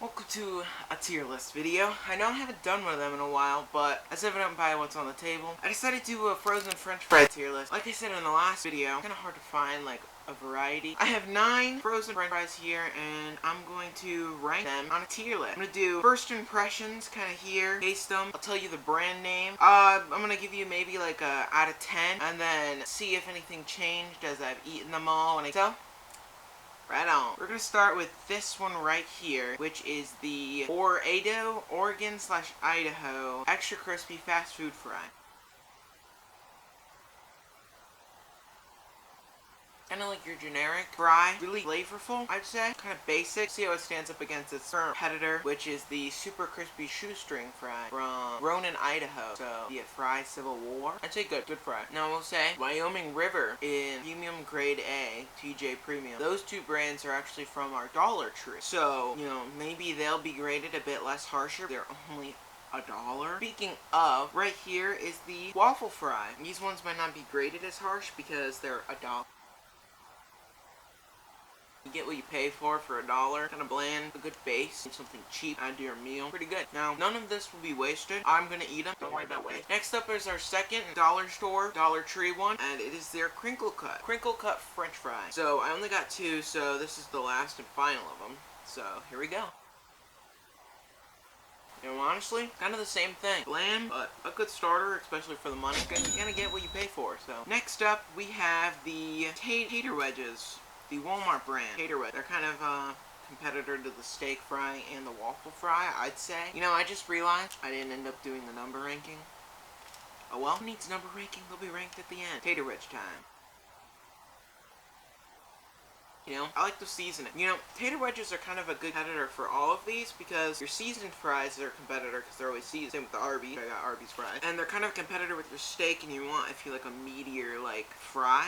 Welcome to a tier list video. I know I haven't done one of them in a while, but as evident by what's on the table, I decided to do a frozen french fry tier list. Like I said in the last video, it's kind of hard to find like a variety. I have 9 frozen french fries here, and I'm going to rank them on a tier list. I'm going to do first impressions kind of here, taste them, I'll tell you the brand name. I'm going to give you maybe like a out of 10, and then see if anything changed as I've eaten them all. Right on. We're gonna start with this one right here, which is the Oregon/Idaho extra crispy fast food fry. Kind of like your generic fry, really flavorful, I'd say. Kind of basic. See how it stands up against its competitor, which is the super crispy shoestring fry from Ronan, Idaho. So, the fry Civil War. I'd say good fry. Now, I will say, Wyoming River in premium grade A, TJ Premium. Those two brands are actually from our Dollar Tree. So, you know, maybe they'll be graded a bit less harsher. They're only $1. Speaking of, right here is the Waffle Fry. These ones might not be graded as harsh because they're $1. You get what you pay for $1. Kind of bland, a good base, and something cheap add to your meal. Pretty good. Now, none of this will be wasted. I'm gonna eat them. Don't worry about waste. Next up is our second dollar store, Dollar Tree one, and it is their crinkle cut French fries. So I only got 2, so this is the last and final of them. So here we go. You know, honestly, kind of the same thing. Bland, but a good starter, especially for the money. You're gonna get what you pay for. So next up, we have the tater wedges. The Walmart brand tater wedge. They're kind of a competitor to the steak fry and the waffle fry, I'd say. You know, I just realized I didn't end up doing the number ranking. Oh well, who needs number ranking? They'll be ranked at the end. Tater wedge time. You know, I like the seasoning. You know, tater wedges are kind of a good competitor for all of these because your seasoned fries are a competitor because they're always seasoned. Same with the Arby. I got Arby's fries. And they're kind of a competitor with your steak, and you want, if you like a meatier, like, fry.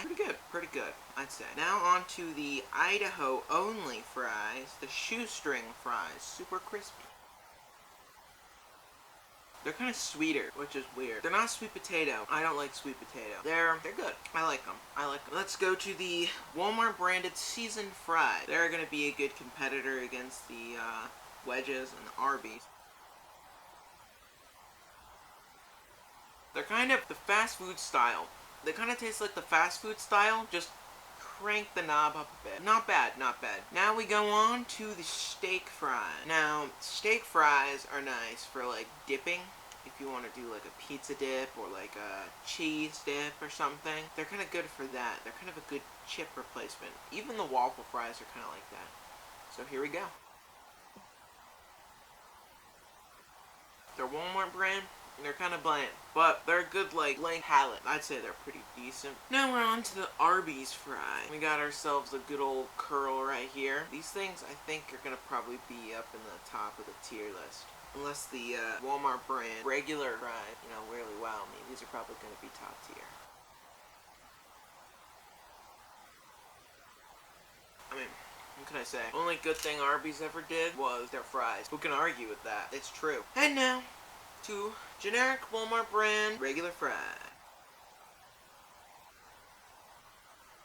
Pretty good, I'd say. Now on to the Idaho only fries, the shoestring fries. Super crispy. They're kind of sweeter, which is weird. They're not sweet potato. I don't like sweet potato. They're good. I like them. Let's go to the Walmart branded seasoned fries. They're going to be a good competitor against the Wedges and the Arby's. They're kind of the fast food style. They kind of taste like the fast food style, just crank the knob up a bit. Not bad. Now we go on to the steak fry. Now, steak fries are nice for like dipping. If you want to do like a pizza dip or like a cheese dip or something. They're kind of good for that. They're kind of a good chip replacement. Even the waffle fries are kind of like that. So here we go. They're Walmart brand. They're kind of bland, but they're a good, like, blank palate. I'd say they're pretty decent. Now we're on to the Arby's fry. We got ourselves a good old curl right here. These things, I think, are gonna probably be up in the top of the tier list. Unless the Walmart brand regular fry, you know, really wow me. These are probably gonna be top tier. I mean, what can I say? Only good thing Arby's ever did was their fries. Who can argue with that? It's true. And now, to generic Walmart brand regular fry.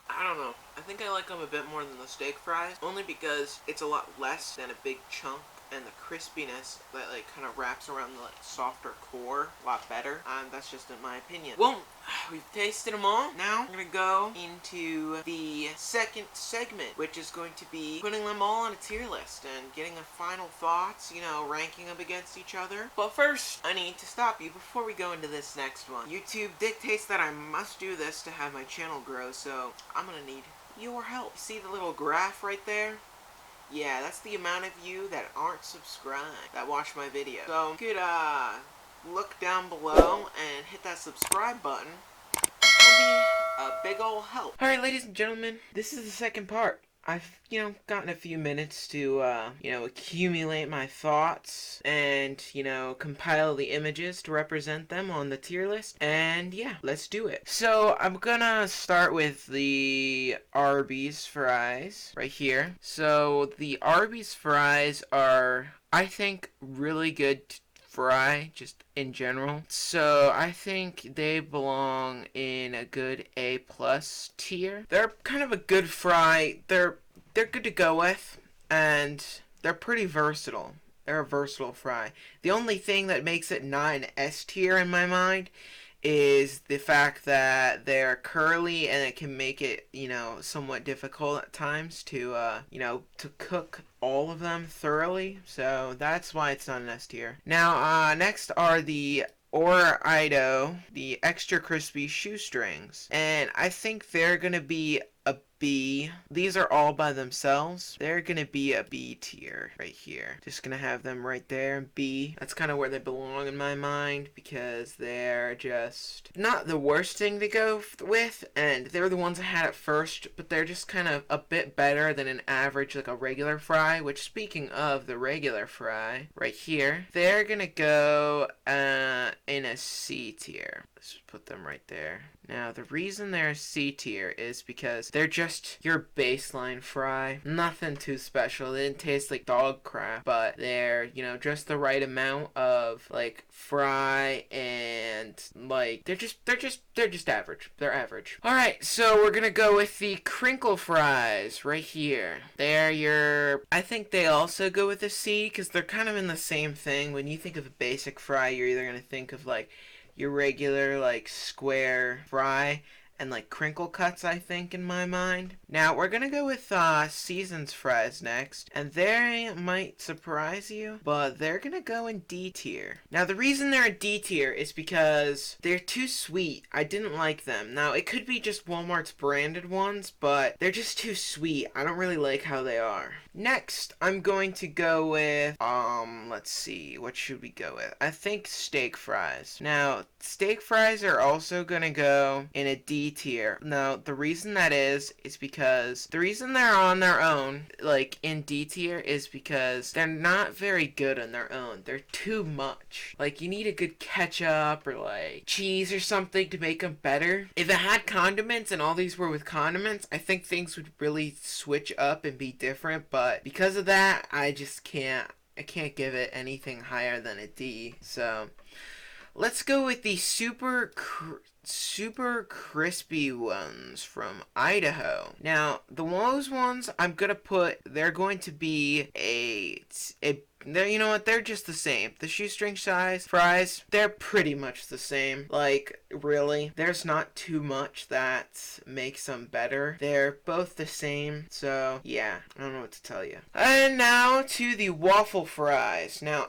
I don't know. I think I like them a bit more than the steak fries, only because it's a lot less than a big chunk, and the crispiness that like kind of wraps around the like softer core a lot better. That's just in my opinion. Well, we've tasted them all. Now we're gonna go into the second segment, which is going to be putting them all on a tier list and getting a final thoughts, you know, ranking them against each other. But first, I need to stop you before we go into this next one. YouTube dictates that I must do this to have my channel grow, so I'm gonna need your help. See the little graph right there? Yeah, that's the amount of you that aren't subscribed that watch my video. So you could look down below and hit that subscribe button. That'll be a big ol' help. Alright, ladies and gentlemen, this is the second part. I've, you know, gotten a few minutes to, you know, accumulate my thoughts and, you know, compile the images to represent them on the tier list. And, yeah, let's do it. So, I'm gonna start with the Arby's fries right here. So, the Arby's fries are, I think, really good fry, just in general. So I think they belong in a good A+ tier. They're kind of a good fry. They're good to go with, and they're pretty versatile. They're a versatile fry. The only thing that makes it not an S tier in my mind is the fact that they're curly and it can make it, somewhat difficult at times to, to cook all of them thoroughly. So that's why it's not an S tier. Now, next are the Oraido, the extra crispy shoestrings. And I think they're going to be a B. These are all by themselves. They're gonna be a B tier right here. Just gonna have them right there, B. That's kind of where they belong in my mind because they're just not the worst thing to go with, and they're the ones I had at first, but they're just kind of a bit better than an average, like a regular fry, which speaking of the regular fry, right here, they're gonna go in a C tier. Let's just put them right there. Now, the reason they're C tier is because they're just your baseline fry. Nothing too special. They didn't taste like dog crap, but they're, just the right amount of, like, fry and, like, they're just average. They're average. Alright, so we're gonna go with the crinkle fries right here. I think they also go with a C because they're kind of in the same thing. When you think of a basic fry, you're either gonna think of, like, your regular, like, square fry and, like, crinkle cuts, I think, in my mind. Now, we're gonna go with Seasons fries next, and they might surprise you, but they're gonna go in D tier. Now, the reason they're in D tier is because they're too sweet. I didn't like them. Now, it could be just Walmart's branded ones, but they're just too sweet. I don't really like how they are. Next, I'm going to go with, let's see, what should we go with? I think steak fries. Now, steak fries are also gonna go in a D tier. Now, the reason that is because the reason they're on their own, like in D tier, is because they're not very good on their own. They're too much. Like, you need a good ketchup or like cheese or something to make them better. If it had condiments and all these were with condiments, I think things would really switch up and be different, but because of that, I can't give it anything higher than a D. So let's go with the super crispy ones from Idaho. Now, those ones they're going to be you know what, they're just the same. The shoestring size fries, they're pretty much the same. Like, really, there's not too much that makes them better. They're both the same, so yeah, I don't know what to tell you. And now to the waffle fries. Now,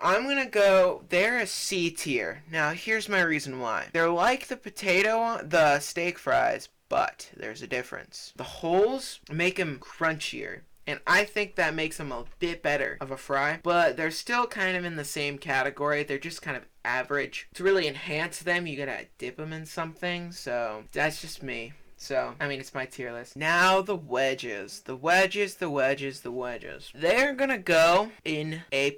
they're a C tier. Now, here's my reason why. They're like the steak fries, but there's a difference. The holes make them crunchier. And I think that makes them a bit better of a fry. But they're still kind of in the same category. They're just kind of average. To really enhance them, you gotta dip them in something. So that's just me. So, I mean, it's my tier list. Now, the wedges. The wedges. They're gonna go in A+.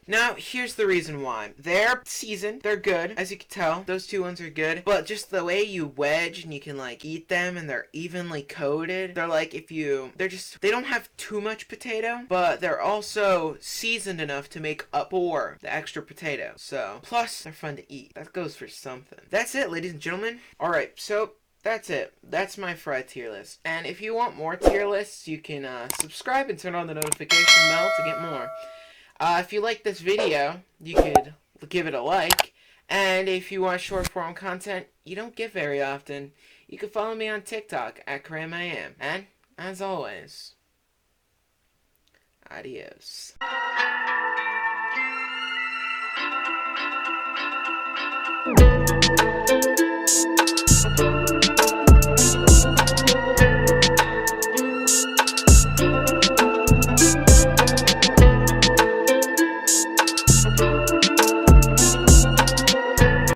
Now, here's the reason why. They're seasoned. They're good. As you can tell, those two ones are good. But just the way you wedge and you can, like, eat them and they're evenly coated. They're like, they don't have too much potato, but they're also seasoned enough to make up for the extra potato. So, plus, they're fun to eat. That goes for something. That's it, ladies and gentlemen. Alright, so that's it. That's my fry tier list. And if you want more tier lists, you can subscribe and turn on the notification bell to get more. If you like this video, you could give it a like. And if you want short form content you don't get very often, you can follow me on TikTok at KramIam. And, as always, adios.